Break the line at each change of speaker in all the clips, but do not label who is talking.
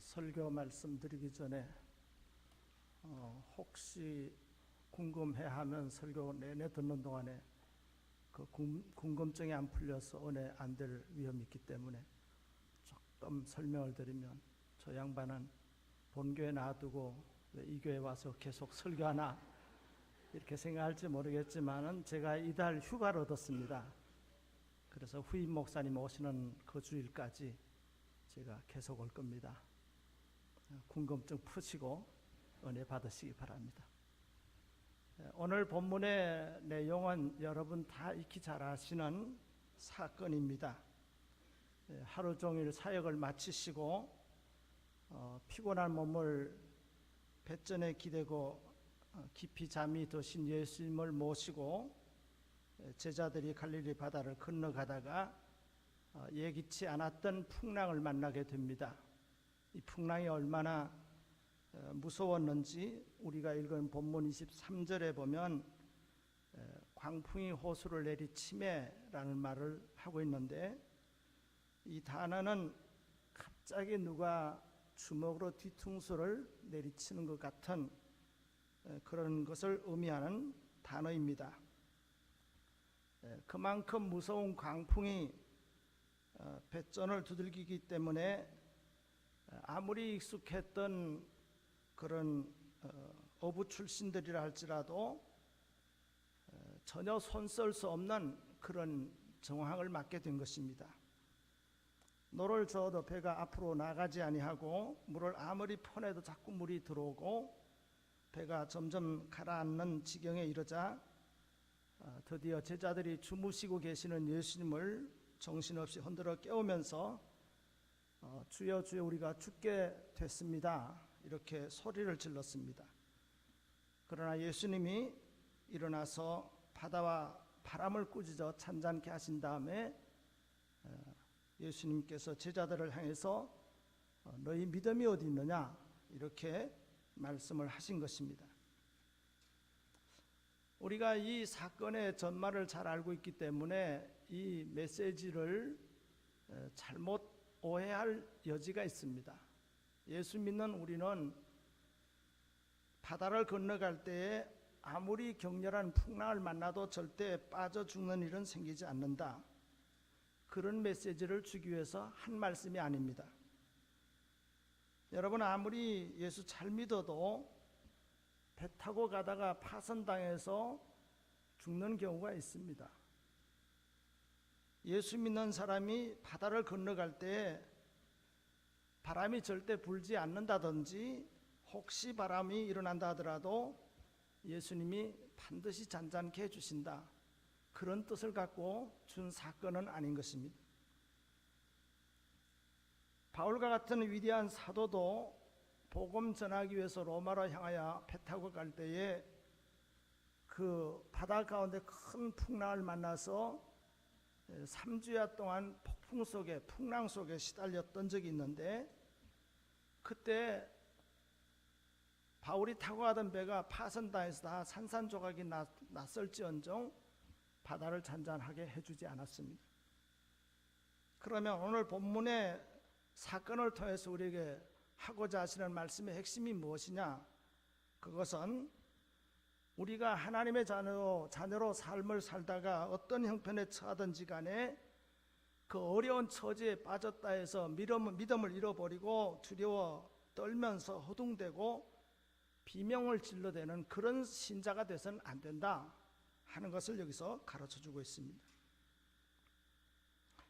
설교 말씀드리기 전에 혹시 궁금해하면 설교 내내 듣는 동안에 그 궁금증이 안 풀려서 은혜 안 될 위험이 있기 때문에 조금 설명을 드리면, 저 양반은 본교회 놔두고 왜 이 교회 와서 계속 설교하나 이렇게 생각할지 모르겠지만은, 제가 이달 휴가를 얻었습니다. 그래서 후임 목사님 오시는 그 주일까지 제가 계속 올 겁니다. 궁금증 푸시고 은혜 받으시기 바랍니다. 오늘 본문의 내용은 여러분 다 익히 잘 아시는 사건입니다. 하루 종일 사역을 마치시고 피곤한 몸을 뱃전에 기대고 깊이 잠이 드신 예수님을 모시고 제자들이 갈릴리 바다를 건너가다가 예기치 않았던 풍랑을 만나게 됩니다. 이 풍랑이 얼마나 무서웠는지 우리가 읽은 본문 23절에 보면 광풍이 호수를 내리치매라는 말을 하고 있는데, 이 단어는 갑자기 누가 주먹으로 뒤통수를 내리치는 것 같은 그런 것을 의미하는 단어입니다. 그만큼 무서운 광풍이 뱃전을 두들기기 때문에 아무리 익숙했던 그런 어부 출신들이라 할지라도 전혀 손쓸 수 없는 그런 정황을 맞게 된 것입니다. 노를 저어도 배가 앞으로 나가지 아니하고, 물을 아무리 퍼내도 자꾸 물이 들어오고, 배가 점점 가라앉는 지경에 이르자 드디어 제자들이 주무시고 계시는 예수님을 정신없이 흔들어 깨우면서 주여 주여 우리가 죽게 됐습니다, 이렇게 소리를 질렀습니다. 그러나 예수님이 일어나서 바다와 바람을 꾸짖어 잔잔케 하신 다음에 예수님께서 제자들을 향해서 너희 믿음이 어디 있느냐, 이렇게 말씀을 하신 것입니다. 우리가 이 사건의 전말을 잘 알고 있기 때문에 이 메시지를 잘못 오해할 여지가 있습니다. 예수 믿는 우리는 바다를 건너갈 때에 아무리 격렬한 풍랑을 만나도 절대 빠져 죽는 일은 생기지 않는다, 그런 메시지를 주기 위해서 한 말씀이 아닙니다. 여러분, 아무리 예수 잘 믿어도 배 타고 가다가 파선당해서 죽는 경우가 있습니다. 예수 믿는 사람이 바다를 건너갈 때 바람이 절대 불지 않는다든지, 혹시 바람이 일어난다 하더라도 예수님이 반드시 잔잔케 해주신다, 그런 뜻을 갖고 준 사건은 아닌 것입니다. 바울과 같은 위대한 사도도 복음 전하기 위해서 로마로 향하여 배 타고 갈 때에 그 바다 가운데 큰 풍랑을 만나서 3주야 동안 폭풍 속에, 풍랑 속에 시달렸던 적이 있는데, 그때 바울이 타고 가던 배가 파선당해서 다 산산조각이 났을지언정 바다를 잔잔하게 해주지 않았습니다. 그러면 오늘 본문의 사건을 통해서 우리에게 하고자 하시는 말씀의 핵심이 무엇이냐? 그것은 우리가 하나님의 자녀로 삶을 살다가 어떤 형편에 처하든지 간에 그 어려운 처지에 빠졌다 해서 믿음을 잃어버리고 두려워 떨면서 허둥대고 비명을 질러대는 그런 신자가 돼서는 안 된다 하는 것을 여기서 가르쳐주고 있습니다.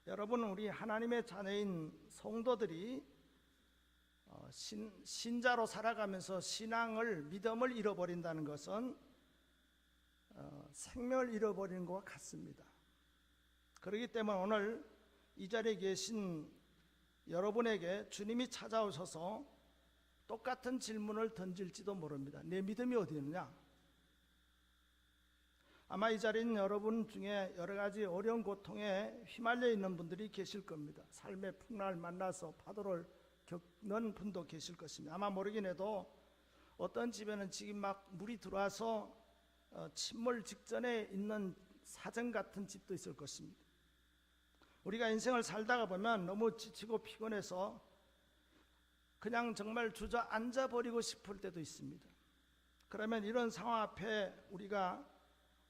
여러분, 우리 하나님의 자녀인 성도들이 신자로 살아가면서 신앙을, 믿음을 잃어버린다는 것은 생명을 잃어버리는 것과 같습니다. 그렇기 때문에 오늘 이 자리에 계신 여러분에게 주님이 찾아오셔서 똑같은 질문을 던질지도 모릅니다. 내 믿음이 어디 있느냐? 아마 이 자리에 있는 여러분 중에 여러 가지 어려운 고통에 휘말려 있는 분들이 계실 겁니다. 삶의 풍랑을 만나서 파도를 겪는 분도 계실 것입니다. 아마 모르긴 해도 어떤 집에는 지금 막 물이 들어와서 침몰 직전에 있는 사정 같은 집도 있을 것입니다. 우리가 인생을 살다가 보면 너무 지치고 피곤해서 그냥 정말 주저앉아 버리고 싶을 때도 있습니다. 그러면 이런 상황 앞에 우리가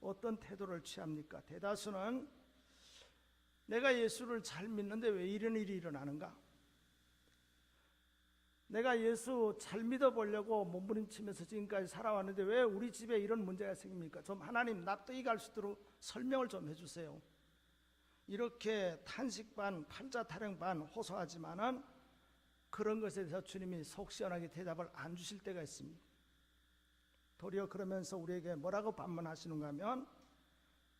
어떤 태도를 취합니까? 대다수는 내가 예수를 잘 믿는데 왜 이런 일이 일어나는가? 내가 예수 잘 믿어보려고 몸부림치면서 지금까지 살아왔는데 왜 우리 집에 이런 문제가 생깁니까? 좀 하나님 납득이 갈 수 있도록 설명을 좀 해주세요. 이렇게 탄식 반 팔자 타령 반 호소하지만은 그런 것에 대해서 주님이 속 시원하게 대답을 안 주실 때가 있습니다. 도리어 그러면서 우리에게 뭐라고 반문하시는가 하면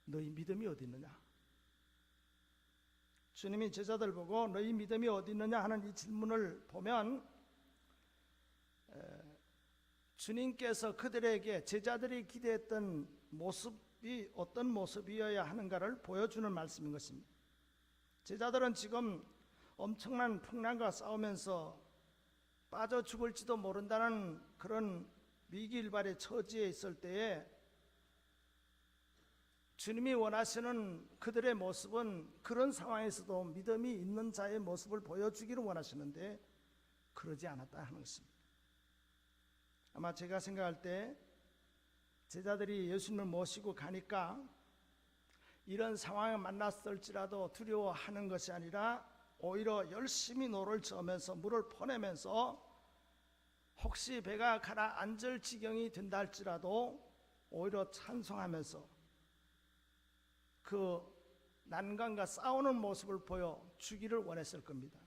너희 믿음이 어디 있느냐? 주님이 제자들 보고 너희 믿음이 어디 있느냐 하는 이 질문을 보면 주님께서 그들에게 제자들이 기대했던 모습이 어떤 모습이어야 하는가를 보여주는 말씀인 것입니다. 제자들은 지금 엄청난 풍랑과 싸우면서 빠져 죽을지도 모른다는 그런 위기일발의 처지에 있을 때에 주님이 원하시는 그들의 모습은 그런 상황에서도 믿음이 있는 자의 모습을 보여주기를 원하시는데 그러지 않았다 하는 것입니다. 아마 제가 생각할 때 제자들이 예수님을 모시고 가니까 이런 상황에 만났을지라도 두려워하는 것이 아니라 오히려 열심히 노를 저으면서 물을 퍼내면서 혹시 배가 가라앉을 지경이 된다 할지라도 오히려 찬송하면서 그 난관과 싸우는 모습을 보여주기를 원했을 겁니다.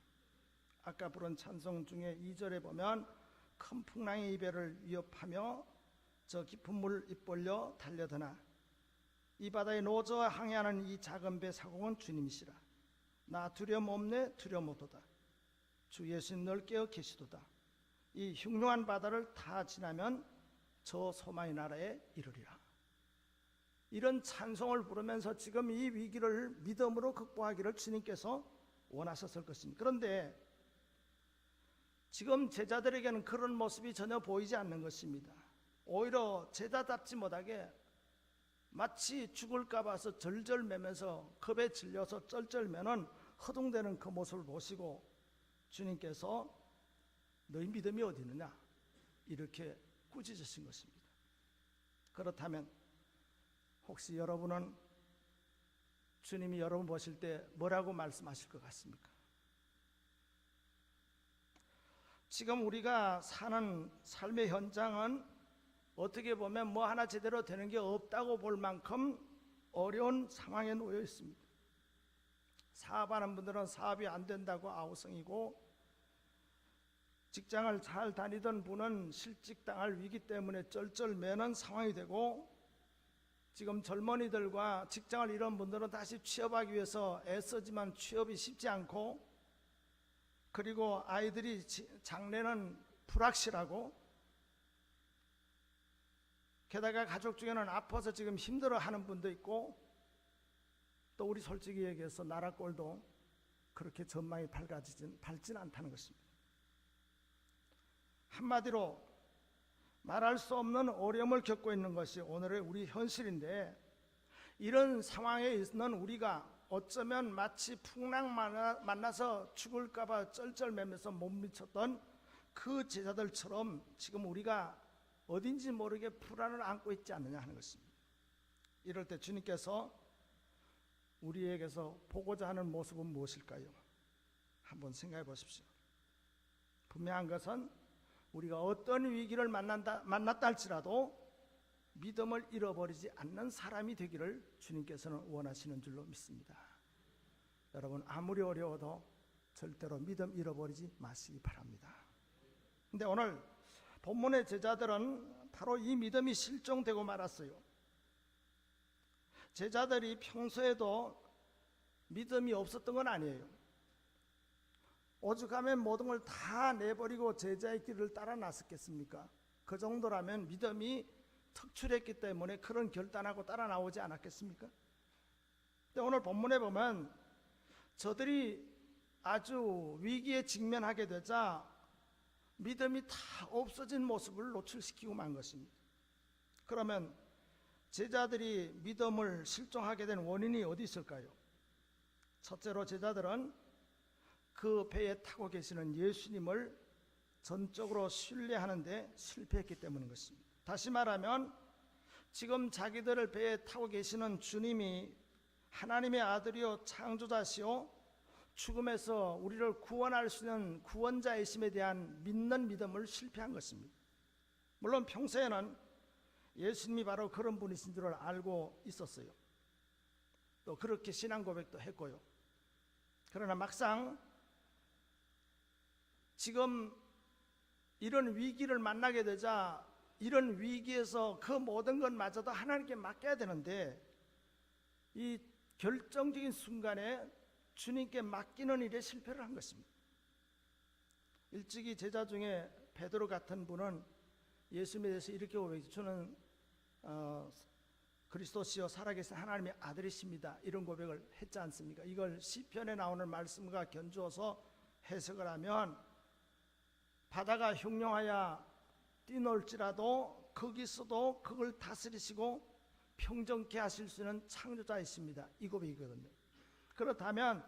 아까 부른 찬송 중에 2절에 보면 큰 풍랑의 이배를 위협하며 저 깊은 물 입벌려 달려드나 이 바다에 노저와 항해하는 이 작은 배 사공은 주님이시라. 나 두려움 없네 두려움 없도다. 주 예수님 널 깨어 계시도다. 이 흉흉한 바다를 다 지나면 저 소망의 나라에 이르리라. 이런 찬송을 부르면서 지금 이 위기를 믿음으로 극복하기를 주님께서 원하셨을 것입니다. 그런데 지금 제자들에게는 그런 모습이 전혀 보이지 않는 것입니다. 오히려 제자답지 못하게 마치 죽을까 봐서 절절 매면서 겁에 질려서 쩔쩔매는 허둥대는 그 모습을 보시고 주님께서 너희 믿음이 어디 있느냐 이렇게 꾸짖으신 것입니다. 그렇다면 혹시 여러분은 주님이 여러분 보실 때 뭐라고 말씀하실 것 같습니까? 지금 우리가 사는 삶의 현장은 어떻게 보면 뭐 하나 제대로 되는 게 없다고 볼 만큼 어려운 상황에 놓여 있습니다. 사업하는 분들은 사업이 안 된다고 아우성이고, 직장을 잘 다니던 분은 실직당할 위기 때문에 쩔쩔매는 상황이 되고, 지금 젊은이들과 직장을 잃은 분들은 다시 취업하기 위해서 애쓰지만 취업이 쉽지 않고, 그리고 아이들이 장래는 불확실하고, 게다가 가족 중에는 아파서 지금 힘들어하는 분도 있고, 또 우리 솔직히 얘기해서 나라 꼴도 그렇게 전망이 밝진 않다는 것입니다. 한마디로 말할 수 없는 어려움을 겪고 있는 것이 오늘의 우리 현실인데, 이런 상황에 있는 우리가 어쩌면 마치 풍랑 만나서 죽을까 봐 쩔쩔매면서 못 미쳤던 그 제자들처럼 지금 우리가 어딘지 모르게 불안을 안고 있지 않느냐 하는 것입니다. 이럴 때 주님께서 우리에게서 보고자 하는 모습은 무엇일까요? 한번 생각해 보십시오. 분명한 것은 우리가 어떤 위기를 만났다 할지라도 믿음을 잃어버리지 않는 사람이 되기를 주님께서는 원하시는 줄로 믿습니다. 여러분, 아무리 어려워도 절대로 믿음 잃어버리지 마시기 바랍니다. 근데 오늘 본문의 제자들은 바로 이 믿음이 실종되고 말았어요. 제자들이 평소에도 믿음이 없었던 건 아니에요. 오죽하면 모든 걸 다 내버리고 제자의 길을 따라 나섰겠습니까? 그 정도라면 믿음이 특출했기 때문에 그런 결단하고 따라 나오지 않았겠습니까? 근데 오늘 본문에 보면 저들이 아주 위기에 직면하게 되자 믿음이 다 없어진 모습을 노출시키고 만 것입니다. 그러면 제자들이 믿음을 실종하게 된 원인이 어디 있을까요? 첫째로 제자들은 그 배에 타고 계시는 예수님을 전적으로 신뢰하는데 실패했기 때문인 것입니다. 다시 말하면 지금 자기들을 배에 타고 계시는 주님이 하나님의 아들이요 창조자시요 죽음에서 우리를 구원할 수 있는 구원자이심에 대한 믿는 믿음을 실패한 것입니다. 물론 평소에는 예수님이 바로 그런 분이신 줄을 알고 있었어요. 또 그렇게 신앙 고백도 했고요. 그러나 막상 지금 이런 위기를 만나게 되자 이런 위기에서 그 모든 것마저도 하나님께 맡겨야 되는데 이 결정적인 순간에 주님께 맡기는 일에 실패를 한 것입니다. 일찍이 제자 중에 베드로 같은 분은 예수님에 대해서 이렇게 고백했죠. 저는 그리스도시요 살아계신 하나님의 아들이십니다. 이런 고백을 했지 않습니까? 이걸 시편에 나오는 말씀과 견주어서 해석을 하면 바다가 흉룡하여 뛰놀지라도 거기서도 그걸 다스리시고 평정케 하실 수 있는 창조자이십니다. 이 고백이거든요. 그렇다면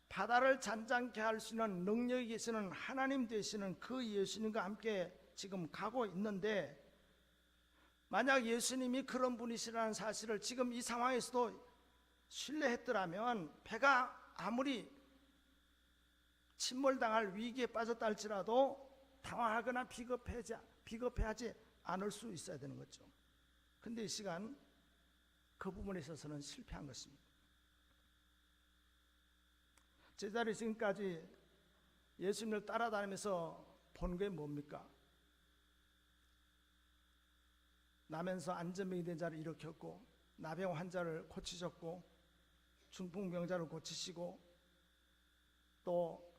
바다를 잔잔케 할 수 있는 능력이 계시는 하나님 되시는 그 예수님과 함께 지금 가고 있는데 만약 예수님이 그런 분이시라는 사실을 지금 이 상황에서도 신뢰했더라면 배가 아무리 침몰당할 위기에 빠졌다 할지라도 당황하거나 비겁해하지 않을 수 있어야 되는 거죠. 근데 이 시간 그 부분에 있어서는 실패한 것입니다. 제자들이 지금까지 예수님을 따라다니면서 본 게 뭡니까? 나면서 안전병이 된 자를 일으켰고 나병 환자를 고치셨고 중풍병자를 고치시고 또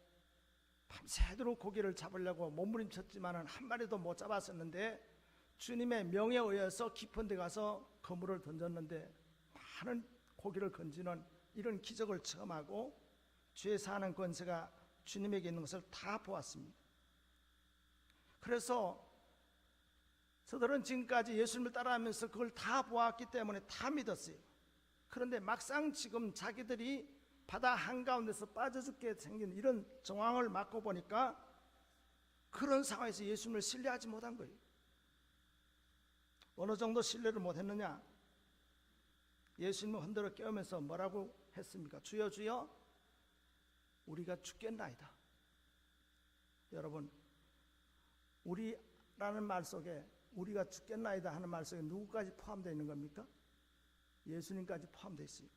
밤새도록 고기를 잡으려고 몸부림쳤지만 한 마리도 못 잡았었는데 주님의 명에 의해서 깊은 데 가서 그물을 던졌는데 많은 고기를 건지는 이런 기적을 체험하고 죄 사는 권세가 주님에게 있는 것을 다 보았습니다. 그래서 저들은 지금까지 예수님을 따라하면서 그걸 다 보았기 때문에 다 믿었어요. 그런데 막상 지금 자기들이 바다 한가운데서 빠져 죽게 생긴 이런 정황을 맞고 보니까 그런 상황에서 예수님을 신뢰하지 못한 거예요. 어느 정도 신뢰를 못했느냐? 예수님을 흔들어 깨우면서 뭐라고 했습니까? 주여 주여 우리가 죽겠나이다. 여러분, 우리라는 말 속에 우리가 죽겠나이다 하는 말 속에 누구까지 포함되어 있는 겁니까? 예수님까지 포함되어 있어요.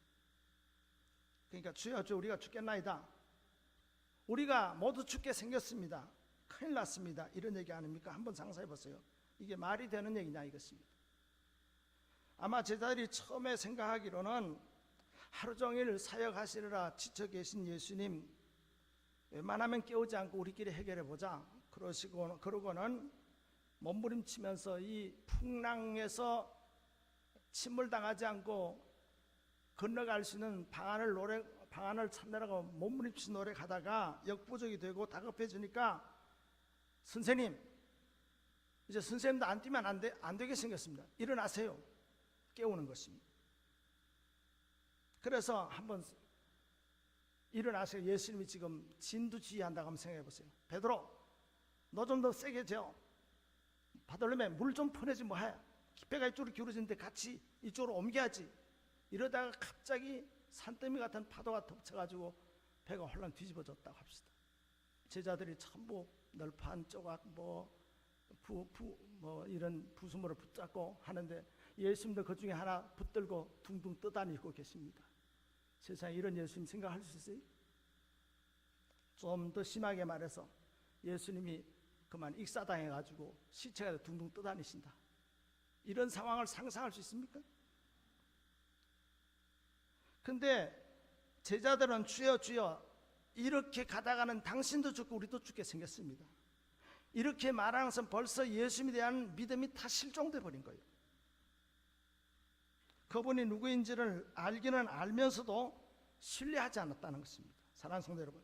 그러니까 주여 주여 우리가 죽겠나이다. 우리가 모두 죽게 생겼습니다. 큰일 났습니다. 이런 얘기 아닙니까? 한번 상상해 보세요. 이게 말이 되는 얘기냐 이것입니다. 아마 제자들이 처음에 생각하기로는 하루 종일 사역하시느라 지쳐 계신 예수님 웬만하면 깨우지 않고 우리끼리 해결해 보자. 그러고는 몸부림치면서 이 풍랑에서 침몰당하지 않고 건너갈 수 있는 방안을 찾느라고 몸부림치 노래 가다가 역부족이 되고 다급해지니까 선생님 이제 선생님도 안 뛰면 안 되게 생겼습니다. 일어나세요. 깨우는 것입니다. 그래서 한번 일어나세요. 예수님이 지금 진두지휘한다고 한번 생각해 보세요. 베드로 너 좀 더 세게 져. 바돌로메 물 좀 퍼내지 뭐해. 배가 이쪽으로 기울어지는데 같이 이쪽으로 옮겨야지. 이러다가 갑자기 산더미 같은 파도가 덮쳐가지고 배가 홀랑 뒤집어졌다고 합시다. 제자들이 전부 널판 조각 이런 부수물을 붙잡고 하는데 예수님도 그 중에 하나 붙들고 둥둥 떠다니고 계십니다. 세상에 이런 예수님 생각할 수 있어요? 좀 더 심하게 말해서 예수님이 그만 익사당해가지고 시체가 둥둥 떠다니신다. 이런 상황을 상상할 수 있습니까? 근데 제자들은 주여 주여 이렇게 가다가는 당신도 죽고 우리도 죽게 생겼습니다. 이렇게 말하는 것은 벌써 예수님에 대한 믿음이 다 실종돼 버린 거예요. 그분이 누구인지를 알기는 알면서도 신뢰하지 않았다는 것입니다. 사랑하는 성도 여러분,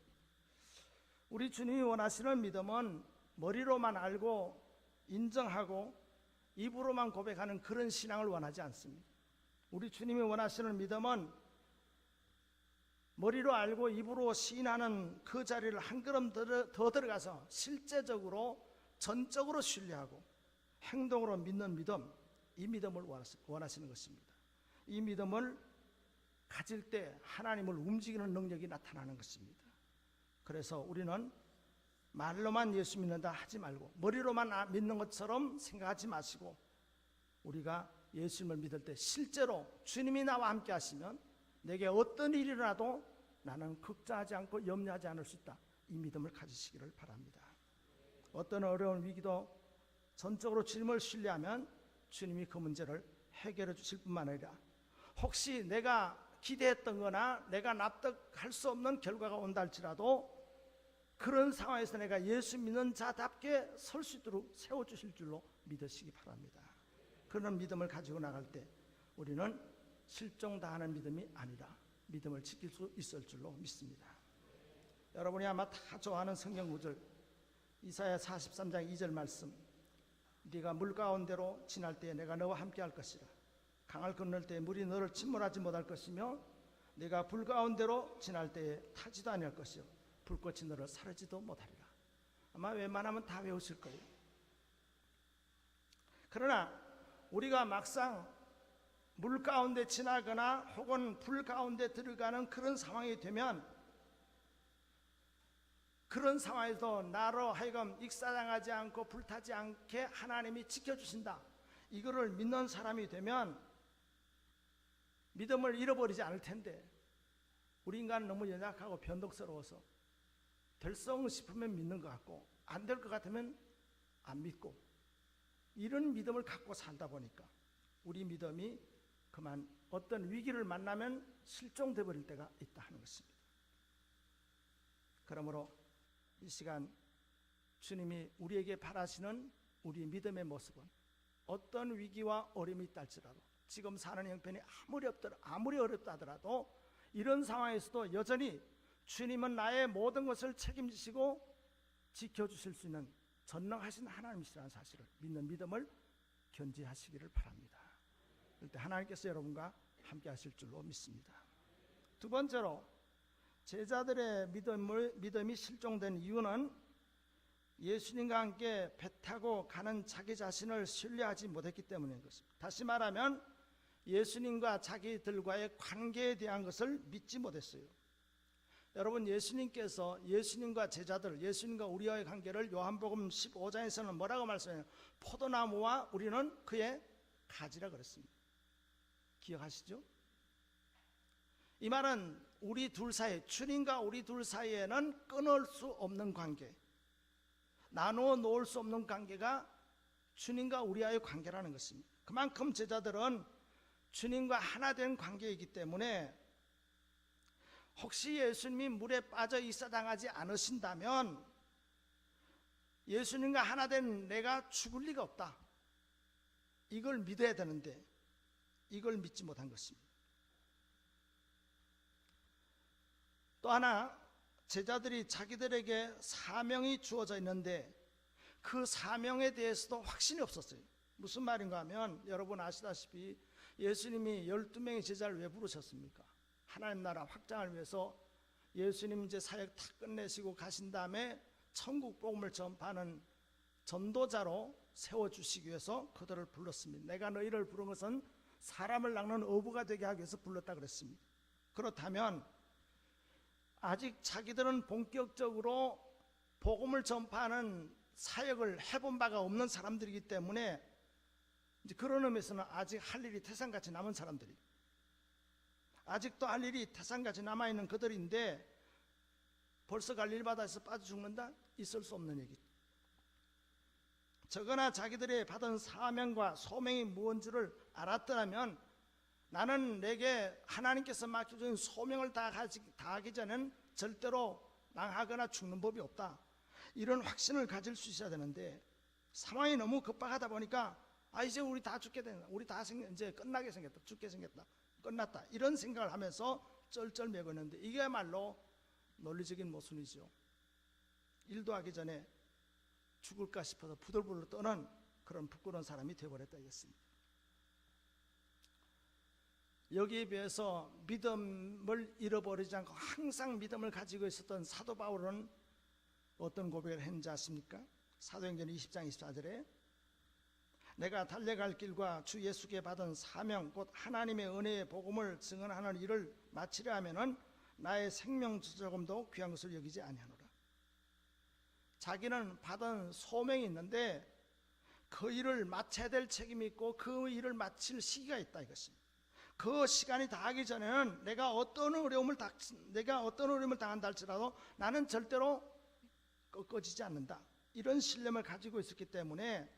우리 주님이 원하시는 믿음은 머리로만 알고 인정하고 입으로만 고백하는 그런 신앙을 원하지 않습니다. 우리 주님이 원하시는 믿음은 머리로 알고 입으로 시인하는 그 자리를 한 걸음 더 들어가서 실제적으로 전적으로 신뢰하고 행동으로 믿는 믿음, 이 믿음을 원하시는 것입니다. 이 믿음을 가질 때 하나님을 움직이는 능력이 나타나는 것입니다. 그래서 우리는 말로만 예수 믿는다 하지 말고 머리로만 믿는 것처럼 생각하지 마시고 우리가 예수님을 믿을 때 실제로 주님이 나와 함께 하시면 내게 어떤 일이 일어나도 나는 걱정하지 않고 염려하지 않을 수 있다. 이 믿음을 가지시기를 바랍니다. 어떤 어려운 위기도 전적으로 주님을 신뢰하면 주님이 그 문제를 해결해 주실 뿐만 아니라 혹시 내가 기대했던 거나 내가 납득할 수 없는 결과가 온다 할지라도 그런 상황에서 내가 예수 믿는 자답게 설 수 있도록 세워주실 줄로 믿으시기 바랍니다. 그런 믿음을 가지고 나갈 때 우리는 실종당하는 믿음이 아니라 믿음을 지킬 수 있을 줄로 믿습니다. 여러분이 아마 다 좋아하는 성경 구절 이사야 43장 2절 말씀, 네가 물 가운데로 지날 때에 내가 너와 함께 할 것이라. 강을 건널 때에 물이 너를 침몰하지 못할 것이며 네가 불 가운데로 지날 때에 타지도 아니할 것이요 불꽃이 너를 사르지도 못하리라. 아마 웬만하면 다 외우실 거예요. 그러나 우리가 막상 물 가운데 지나거나 혹은 불 가운데 들어가는 그런 상황이 되면 그런 상황에서 나로 하여금 익사당하지 않고 불타지 않게 하나님이 지켜주신다, 이거를 믿는 사람이 되면 믿음을 잃어버리지 않을 텐데 우리 인간은 너무 연약하고 변덕스러워서 될성 싶으면 믿는 것 같고 안 될 것 같으면 안 믿고 이런 믿음을 갖고 살다 보니까 우리 믿음이 그만 어떤 위기를 만나면 실종돼 버릴 때가 있다 하는 것입니다. 그러므로 이 시간 주님이 우리에게 바라시는 우리 믿음의 모습은 어떤 위기와 어려움이 있다 할지라도 지금 사는 형편이 아무리 어렵다 하더라도 이런 상황에서도 여전히 주님은 나의 모든 것을 책임지시고 지켜주실 수 있는 전능하신 하나님이시라는 사실을 믿는 믿음을 견지하시기를 바랍니다. 그때 하나님께서 여러분과 함께 하실 줄로 믿습니다. 두 번째로 제자들의 믿음이 실종된 이유는 예수님과 함께 배 타고 가는 자기 자신을 신뢰하지 못했기 때문인 것입니다. 다시 말하면 예수님과 자기들과의 관계에 대한 것을 믿지 못했어요. 여러분, 예수님께서 예수님과 제자들, 예수님과 우리와의 관계를 요한복음 15장에서는 뭐라고 말씀해요? 포도나무와 우리는 그의 가지라 그랬습니다. 기억하시죠? 이 말은 우리 둘 사이, 주님과 우리 둘 사이에는 끊을 수 없는 관계, 나누어 놓을 수 없는 관계가 주님과 우리와의 관계라는 것입니다. 그만큼 제자들은 주님과 하나 된 관계이기 때문에 혹시 예수님이 물에 빠져 익사당하지 않으신다면 예수님과 하나 된 내가 죽을 리가 없다, 이걸 믿어야 되는데 이걸 믿지 못한 것입니다. 또 하나, 제자들이 자기들에게 사명이 주어져 있는데 그 사명에 대해서도 확신이 없었어요. 무슨 말인가 하면 여러분 아시다시피 예수님이 12명의 제자를 왜 부르셨습니까? 하나님 나라 확장을 위해서 예수님 이제 사역 다 끝내시고 가신 다음에 천국 복음을 전파하는 전도자로 세워주시기 위해서 그들을 불렀습니다. 내가 너희를 부른 것은 사람을 낚는 어부가 되게 하기 위해서 불렀다 그랬습니다. 그렇다면 아직 자기들은 본격적으로 복음을 전파하는 사역을 해본 바가 없는 사람들이기 때문에 이제 그런 의미에서는 아직 할 일이 태산같이 남은 사람들이, 아직도 할 일이 태산같이 남아있는 그들인데 벌써 갈릴리 바다에서 빠져 죽는다? 있을 수 없는 얘기죠. 저거나 자기들이 받은 사명과 소명이 무언지를 알았더라면 나는 내게 하나님께서 맡겨준 소명을 다하기 전에는 절대로 망하거나 죽는 법이 없다, 이런 확신을 가질 수 있어야 되는데 상황이 너무 급박하다 보니까 이제 우리 다 죽게 된다, 우리 다 이제 끝나게 생겼다, 죽게 생겼다, 끝났다, 이런 생각을 하면서 쩔쩔매고 있는데 이게야말로 논리적인 모순이죠. 일도 하기 전에 죽을까 싶어서 부들부들 떠는 그런 부끄러운 사람이 되어버렸다 이겠습니다. 여기에 비해서 믿음을 잃어버리지 않고 항상 믿음을 가지고 있었던 사도 바울은 어떤 고백을 했는지 아십니까? 사도행전 20장 24절에 내가 달려갈 길과 주 예수께 받은 사명 곧 하나님의 은혜의 복음을 증언하는 일을 마치려 하면은 나의 생명 조금도 귀한 것을 여기지 아니하노라. 자기는 받은 소명이 있는데 그 일을 마쳐야 될 책임이 있고 그 일을 마칠 시기가 있다 이것입니다. 그 시간이 다하기 전에는 내가 어떤 어려움을 당한다 할지라도 나는 절대로 꺾어지지 않는다. 이런 신념을 가지고 있었기 때문에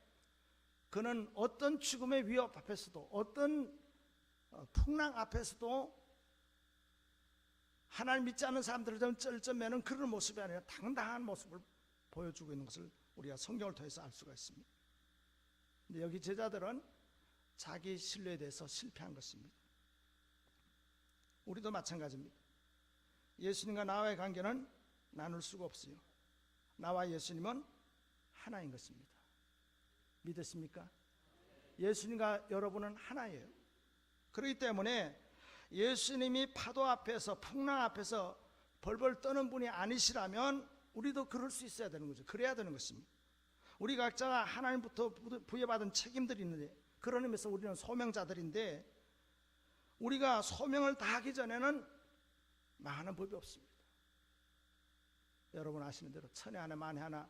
그는 어떤 죽음의 위협 앞에서도 어떤 풍랑 앞에서도 하나님 믿지 않는 사람들을 쩔쩔매는 그런 모습이 아니라 당당한 모습을 보여주고 있는 것을 우리가 성경을 통해서 알 수가 있습니다. 근데 여기 제자들은 자기 신뢰에 대해서 실패한 것입니다. 우리도 마찬가지입니다. 예수님과 나와의 관계는 나눌 수가 없어요. 나와 예수님은 하나인 것입니다. 믿으십니까? 예수님과 여러분은 하나예요. 그렇기 때문에 예수님이 파도 앞에서 풍랑 앞에서 벌벌 떠는 분이 아니시라면 우리도 그럴 수 있어야 되는 거죠. 그래야 되는 것입니다. 우리 각자가 하나님부터 부여받은 책임들이 있는데 그런 의미에서 우리는 소명자들인데 우리가 소명을 다하기 전에는 망하는 법이 없습니다. 여러분 아시는 대로 천에 하나 만에 하나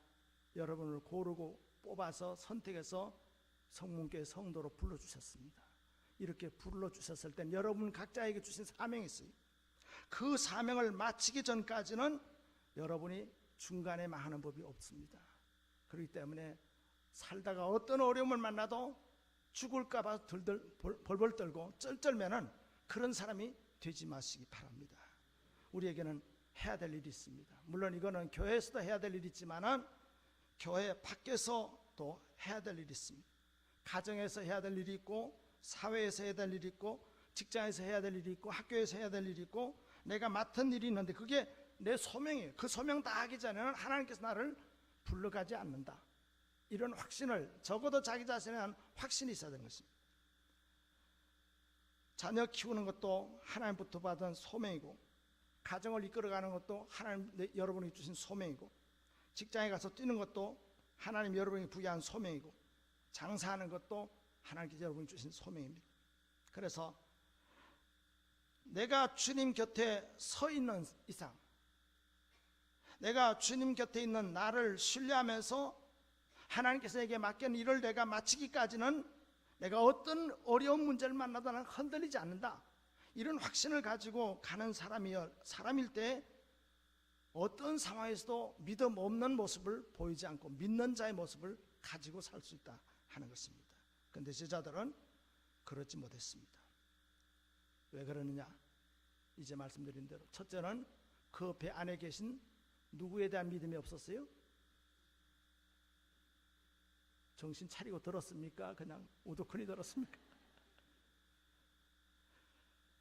여러분을 고르고 뽑아서 선택해서 성문교회 성도로 불러주셨습니다. 이렇게 불러주셨을 땐 여러분 각자에게 주신 사명이 있어요. 그 사명을 마치기 전까지는 여러분이 중간에 망하는 법이 없습니다. 그렇기 때문에 살다가 어떤 어려움을 만나도 죽을까봐 벌벌 떨고 쩔쩔매는 그런 사람이 되지 마시기 바랍니다. 우리에게는 해야 될 일이 있습니다. 물론 이거는 교회에서도 해야 될 일이 있지만은 교회 밖에서도 해야 될 일이 있습니다. 가정에서 해야 될 일이 있고 사회에서 해야 될 일이 있고 직장에서 해야 될 일이 있고 학교에서 해야 될 일이 있고 내가 맡은 일이 있는데 그게 내 소명이에요. 그 소명 다 하기 전에는 하나님께서 나를 불러가지 않는다. 이런 확신을 적어도 자기 자신에 대한 확신이 있어야 되는 것입니다. 자녀 키우는 것도 하나님부터 받은 소명이고 가정을 이끌어가는 것도 하나님 여러분이 주신 소명이고 직장에 가서 뛰는 것도 하나님 여러분이 부여한 소명이고 장사하는 것도 하나님께서 여러분이 주신 소명입니다. 그래서 내가 주님 곁에 서 있는 이상 내가 주님 곁에 있는 나를 신뢰하면서 하나님께서 내게 맡긴 일을 내가 마치기까지는 내가 어떤 어려운 문제를 만나도 나는 흔들리지 않는다. 이런 확신을 가지고 가는 사람일 때 어떤 상황에서도 믿음 없는 모습을 보이지 않고 믿는 자의 모습을 가지고 살 수 있다 하는 것입니다. 그런데 제자들은 그렇지 못했습니다. 왜 그러느냐? 이제 말씀드린 대로 첫째는 그 배 안에 계신 누구에 대한 믿음이 없었어요? 정신 차리고 들었습니까? 그냥 우두커니 들었습니까?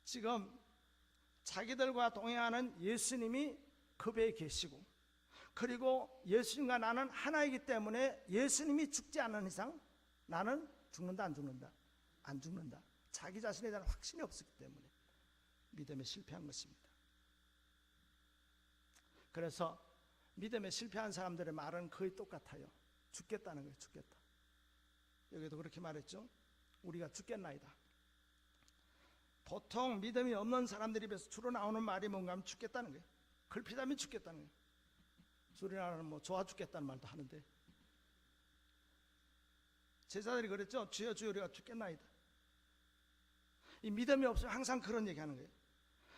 지금 자기들과 동행하는 예수님이 그 배에 계시고 그리고 예수님과 나는 하나이기 때문에 예수님이 죽지 않는 이상 나는 죽는다 안 죽는다? 안 죽는다. 자기 자신에 대한 확신이 없었기 때문에 믿음에 실패한 것입니다. 그래서 믿음에 실패한 사람들의 말은 거의 똑같아요. 죽겠다는 거예요. 죽겠다. 여기도 그렇게 말했죠. 우리가 죽겠나이다. 보통 믿음이 없는 사람들이 입에서 주로 나오는 말이 뭔가 하면 죽겠다는 거예요. 걸핏하면 죽겠다는 거예요. 우리나라는 뭐 좋아 죽겠다는 말도 하는데 제자들이 그랬죠. 주여 주여 우리가 죽겠나이다. 이 믿음이 없으면 항상 그런 얘기하는 거예요.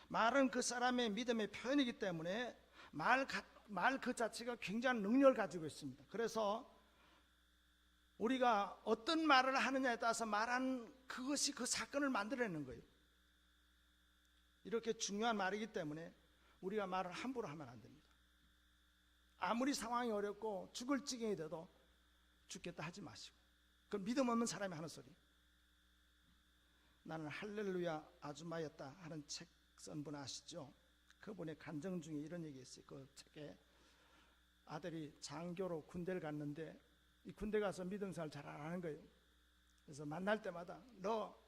말은 그 사람의 믿음의 표현이기 때문에 말 그 자체가 굉장한 능력을 가지고 있습니다. 그래서 우리가 어떤 말을 하느냐에 따라서 말한 그것이 그 사건을 만들어내는 거예요. 이렇게 중요한 말이기 때문에 우리가 말을 함부로 하면 안 됩니다. 아무리 상황이 어렵고 죽을 지경이 돼도 죽겠다 하지 마시고 그 믿음 없는 사람이 하는 소리. 나는 할렐루야 아줌마였다 하는 책 쓴 분 아시죠? 그분의 간증 중에 이런 얘기 있어요. 그 책에 아들이 장교로 군대를 갔는데 이 군대 가서 믿음 생활 잘 안 하는 거예요. 그래서 만날 때마다 너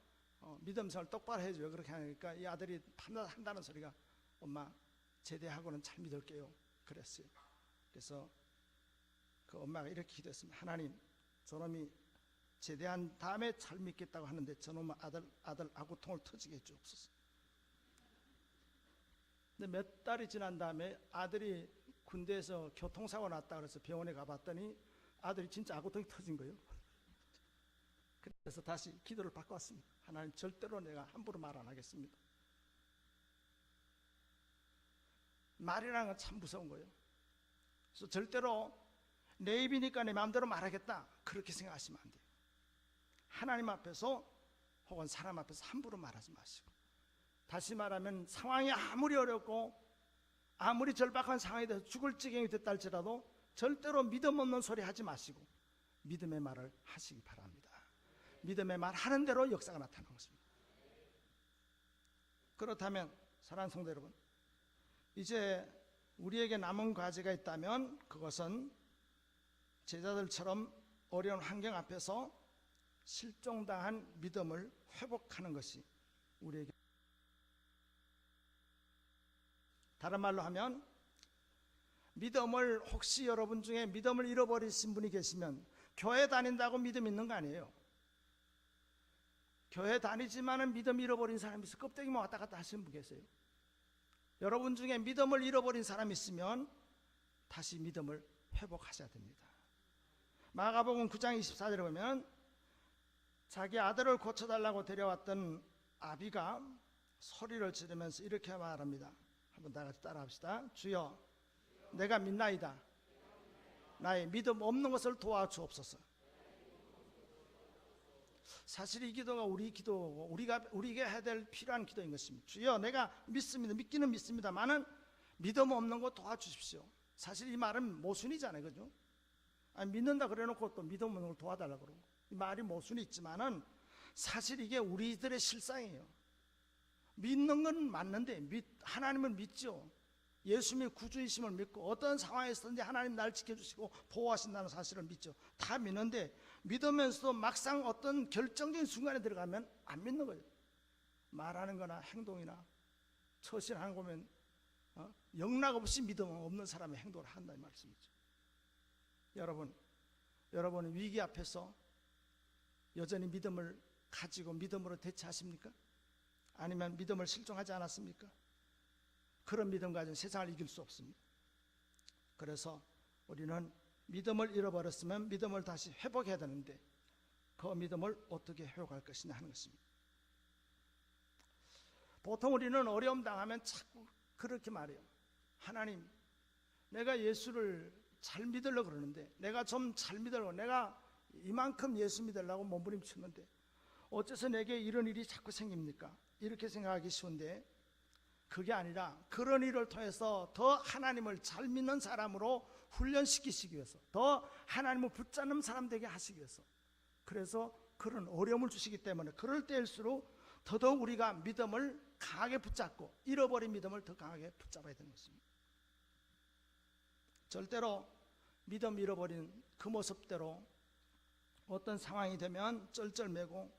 믿음 생활 똑바로 해줘요. 그렇게 하니까 이 아들이 밤낮 한다는 소리가 엄마 제대하고는 잘 믿을게요 그랬어요. 그래서 그 엄마가 이렇게 기도했습니다. 하나님, 저놈이 제대한 다음에 잘 믿겠다고 하는데 저놈의 아들 아구통을 터지게 해주옵소서. 근데 몇 달이 지난 다음에 아들이 군대에서 교통사고 났다 그래서 병원에 가봤더니 아들이 진짜 아구통이 터진 거예요. 그래서 다시 기도를 바꿨습니다. 하나님, 절대로 내가 함부로 말 안 하겠습니다. 말이라는 건 참 무서운 거예요. 그래서 절대로 내 입이니까 내 마음대로 말하겠다 그렇게 생각하시면 안 돼요. 하나님 앞에서 혹은 사람 앞에서 함부로 말하지 마시고, 다시 말하면 상황이 아무리 어렵고 아무리 절박한 상황이 돼서 죽을 지경이 됐다 할지라도 절대로 믿음 없는 소리 하지 마시고 믿음의 말을 하시기 바랍니다. 믿음의 말 하는 대로 역사가 나타나는 것입니다. 그렇다면 사랑하는 성도 여러분, 이제 우리에게 남은 과제가 있다면 그것은 제자들처럼 어려운 환경 앞에서 실종당한 믿음을 회복하는 것이 우리에게, 다른 말로 하면 믿음을, 혹시 여러분 중에 믿음을 잃어버리신 분이 계시면 교회 다닌다고 믿음 있는 거 아니에요. 교회 다니지만은 믿음 잃어버린 사람이 있어 껍데기만 왔다 갔다 하시는 분 계세요. 여러분 중에 믿음을 잃어버린 사람이 있으면 다시 믿음을 회복하셔야 됩니다. 마가복음 9장 24절에 보면 자기 아들을 고쳐달라고 데려왔던 아비가 소리를 지르면서 이렇게 말합니다. 한번 다 같이 따라합시다. 주여, 내가 믿나이다. 나의 믿음 없는 것을 도와주옵소서. 사실 이 기도가 우리 기도고 우리에게 해야 될 필요한 기도인 것입니다. 주여, 내가 믿습니다. 믿기는 믿습니다만은 믿음 없는 거 도와주십시오. 사실 이 말은 모순이잖아요, 그죠? 아니, 믿는다 그래놓고 또 믿음 없는 걸 도와달라고 그러고, 이 말이 모순이 있지만은 사실 이게 우리들의 실상이에요. 믿는 건 맞는데 하나님을 믿죠. 예수님의 구주이심을 믿고 어떤 상황에서든지 하나님 나를 지켜주시고 보호하신다는 사실을 믿죠. 다 믿는데 믿으면서도 막상 어떤 결정적인 순간에 들어가면 안 믿는 거예요. 말하는 거나 행동이나 처신하는 거 보면 영락 없이 믿음 없는 사람의 행동을 한다는 말씀이죠. 여러분 위기 앞에서 여전히 믿음을 가지고 믿음으로 대처하십니까? 아니면 믿음을 실종하지 않았습니까? 그런 믿음 가지고 세상을 이길 수 없습니다. 그래서 우리는 믿음을 잃어버렸으면 믿음을 다시 회복해야 되는데 그 믿음을 어떻게 회복할 것이냐 하는 것입니다. 보통 우리는 어려움 당하면 자꾸 그렇게 말해요. 하나님, 내가 예수를 잘 믿으려고 그러는데, 내가 좀 잘 믿으려고, 내가 이만큼 예수 믿으려고 몸부림쳤는데 어째서 내게 이런 일이 자꾸 생깁니까? 이렇게 생각하기 쉬운데, 그게 아니라 그런 일을 통해서 더 하나님을 잘 믿는 사람으로 훈련시키시기 위해서, 더 하나님을 붙잡는 사람 되게 하시기 위해서, 그래서 그런 어려움을 주시기 때문에 그럴 때일수록 더더욱 우리가 믿음을 강하게 붙잡고 잃어버린 믿음을 더 강하게 붙잡아야 되는 것입니다. 절대로 믿음 잃어버린 그 모습대로 어떤 상황이 되면 쩔쩔매고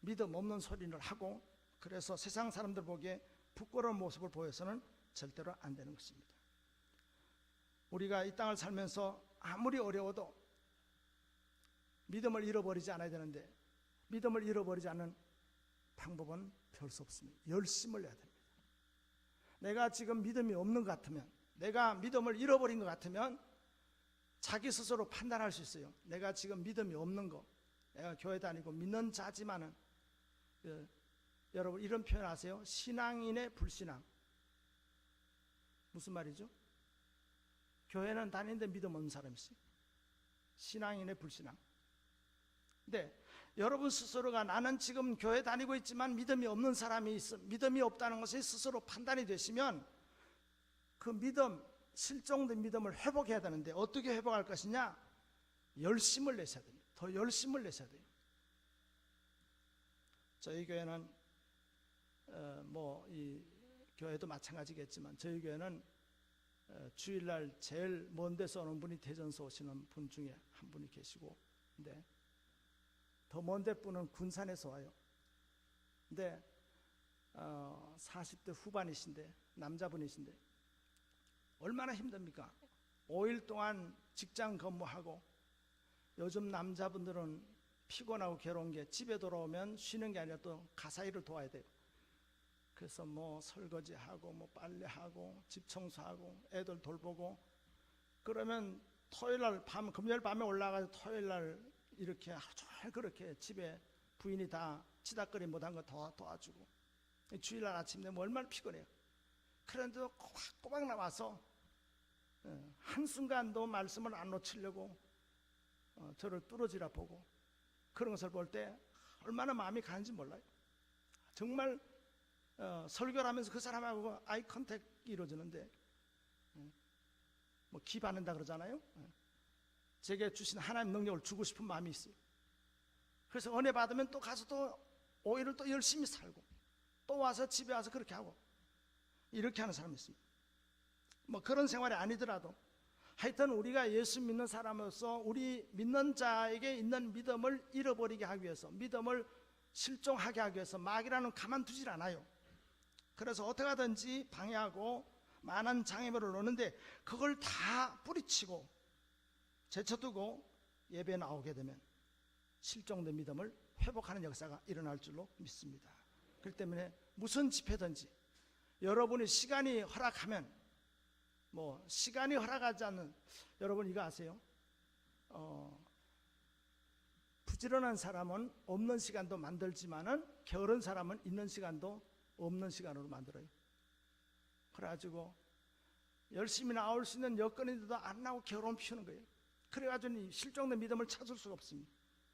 믿음 없는 소리를 하고, 그래서 세상 사람들 보기에 부끄러운 모습을 보여서는 절대로 안 되는 것입니다. 우리가 이 땅을 살면서 아무리 어려워도 믿음을 잃어버리지 않아야 되는데, 믿음을 잃어버리지 않는 방법은 별 수 없습니다. 열심을 내야 됩니다. 내가 지금 믿음이 없는 것 같으면, 내가 믿음을 잃어버린 것 같으면 자기 스스로 판단할 수 있어요. 내가 지금 믿음이 없는 거, 내가 교회 다니고 믿는 자지만은, 여러분 이런 표현 아세요? 신앙인의 불신앙. 무슨 말이죠? 교회는 다니는데 믿음 없는 사람이 있어요. 신앙인의 불신앙. 근데 여러분 스스로가 나는 지금 교회 다니고 있지만 믿음이 없는 사람이 있어, 믿음이 없다는 것이 스스로 판단이 되시면 그 믿음, 실종된 믿음을 회복해야 되는데 어떻게 회복할 것이냐? 열심을 내셔야 됩니다. 더 열심을 내셔야 돼요. 저희 교회는 이 교회도 마찬가지겠지만 저희 교회는 주일날 제일 먼 데서 오는 분이 대전서 오시는 분 중에 한 분이 계시고, 근데 더 먼 데 분은 군산에서 와요. 근데 40대 후반이신데, 남자분이신데 얼마나 힘듭니까? 5일 동안 직장 근무하고, 요즘 남자분들은 피곤하고 괴로운 게 집에 돌아오면 쉬는 게 아니라 또 가사 일을 도와야 돼요. 그래서 뭐 설거지하고 뭐 빨래하고 집 청소하고 애들 돌보고, 그러면 토요일날 밤, 금요일 밤에 올라가서 토요일날 이렇게 하루 종일 그렇게 집에 부인이 다 치닥거리 못한 거 도와주고, 주일날 아침 되면 얼마나 피곤해요. 그런데도 꼬박꼬박 나와서 한순간도 말씀을 안 놓치려고 저를 뚫어지라 보고, 그런 것을 볼 때 얼마나 마음이 가는지 몰라요. 정말 설교를 하면서 그 사람하고 아이 컨택이 이루어지는데, 뭐 기 받는다 그러잖아요. 제게 주신 하나님 능력을 주고 싶은 마음이 있어요. 그래서 은혜 받으면 또 가서 또 5일을 또 열심히 살고, 또 와서 집에 와서 그렇게 하고, 이렇게 하는 사람이 있습니다. 뭐 그런 생활이 아니더라도 하여튼 우리가 예수 믿는 사람으로서 우리 믿는 자에게 있는 믿음을 잃어버리게 하기 위해서, 믿음을 실종하게 하기 위해서 마귀라는 가만두질 않아요. 그래서 어떻게 하든지 방해하고 많은 장애물을 놓는데, 그걸 다 뿌리치고 제쳐두고 예배에 나오게 되면 실종된 믿음을 회복하는 역사가 일어날 줄로 믿습니다. 그렇기 때문에 무슨 집회든지 여러분이 시간이 허락하면, 뭐 시간이 허락하지 않는, 여러분 이거 아세요? 부지런한 사람은 없는 시간도 만들지만은 게으른 사람은 있는 시간도 없는 시간으로 만들어요. 그래가지고 열심히 나올 수 있는 여건인데도 안 나오고 게으름 피우는 거예요. 그래가지고 실종된 믿음을 찾을 수가 없습니다.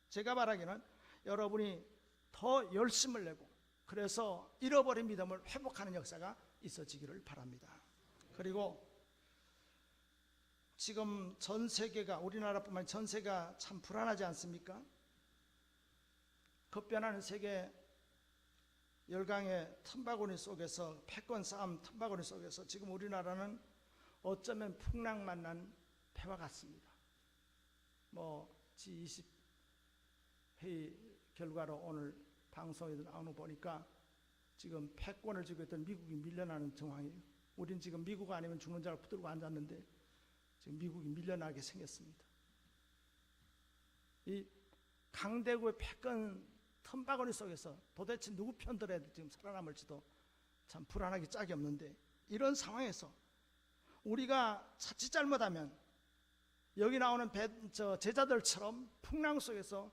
제가 바라기는 여러분이 더 열심을 내고, 그래서 잃어버린 믿음을 회복하는 역사가 있어지기를 바랍니다. 그리고 지금 전 세계가, 우리나라뿐만 아니라 전 세계가 참 불안하지 않습니까? 급변하는 세계 열강의 틈바구니 속에서, 패권 싸움 틈바구니 속에서 지금 우리나라는 어쩌면 풍랑 만난 배와 같습니다. 뭐 G20 회의 결과로 오늘 방송에 나오는 거 보니까 지금 패권을 쥐고 있던 미국이 밀려나는 상황이에요. 우린 지금 미국 아니면 죽는 줄 알고 붙들고 앉았는데 지금 미국이 밀려나게 생겼습니다. 이 강대국의 패권 틈바구니 속에서 도대체 누구 편 들어야 지금 살아남을지도 참 불안하기 짝이 없는데, 이런 상황에서 우리가 자칫 잘못하면 여기 나오는 제자들처럼 풍랑 속에서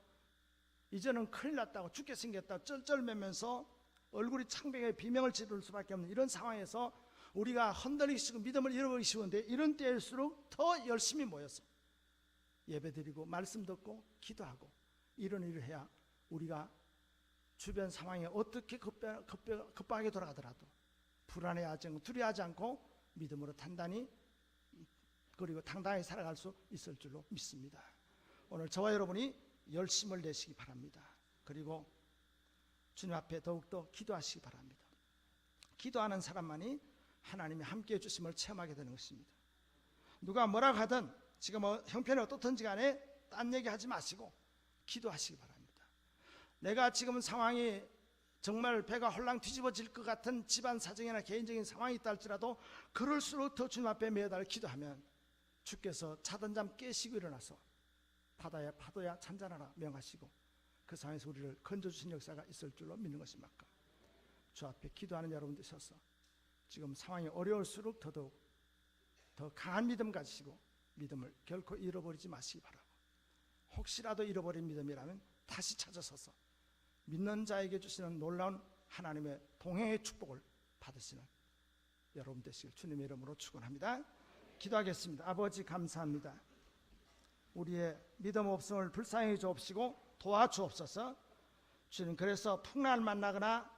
이제는 큰일 났다고, 죽게 생겼다고 쩔쩔매면서 얼굴이 창백해 비명을 지를 수밖에 없는 이런 상황에서 우리가 흔들리기 쉬고 믿음을 잃어버리기 쉬운데, 이런 때일수록 더 열심히 모여서 예배드리고 말씀 듣고 기도하고 이런 일을 해야 우리가 주변 상황에 어떻게 급박하게 돌아가더라도 불안해하지 않고 두려워하지 않고 믿음으로 단단히 그리고 당당하게 살아갈 수 있을 줄로 믿습니다. 오늘 저와 여러분이 열심을 내시기 바랍니다. 그리고 주님 앞에 더욱더 기도하시기 바랍니다. 기도하는 사람만이 하나님이 함께해 주심을 체험하게 되는 것입니다. 누가 뭐라고 하든 지금 형편이 어떻든지 간에 딴 얘기하지 마시고 기도하시기 바랍니다. 내가 지금 상황이 정말 배가 홀랑 뒤집어질 것 같은 집안 사정이나 개인적인 상황이 있다 할지라도 그럴수록 더 주님 앞에 매달 기도하면 주께서 자던 잠 깨시고 일어나서 바다야 파도야 잔잔하라 명하시고 그 상황에서 우리를 건져주신 역사가 있을 줄로 믿는 것입니까? 주 앞에 기도하는 여러분 되셔서 지금 상황이 어려울수록 더더욱 더 강한 믿음 가지시고 믿음을 결코 잃어버리지 마시기 바라고, 혹시라도 잃어버린 믿음이라면 다시 찾아서서 믿는 자에게 주시는 놀라운 하나님의 동행의 축복을 받으시는 여러분 되시길 주님의 이름으로 축원합니다. 기도하겠습니다. 아버지 감사합니다. 우리의 믿음 없음을 불쌍히 주옵시고 도와주옵소서. 주님, 그래서 풍랑을 만나거나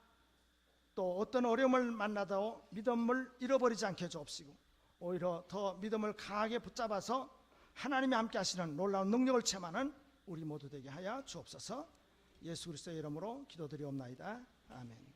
또 어떤 어려움을 만나도 믿음을 잃어버리지 않게 주옵시고 오히려 더 믿음을 강하게 붙잡아서 하나님이 함께 하시는 놀라운 능력을 체험하는 우리 모두 되게 하여 주옵소서. 예수 그리스도의 이름으로 기도드리옵나이다. 아멘.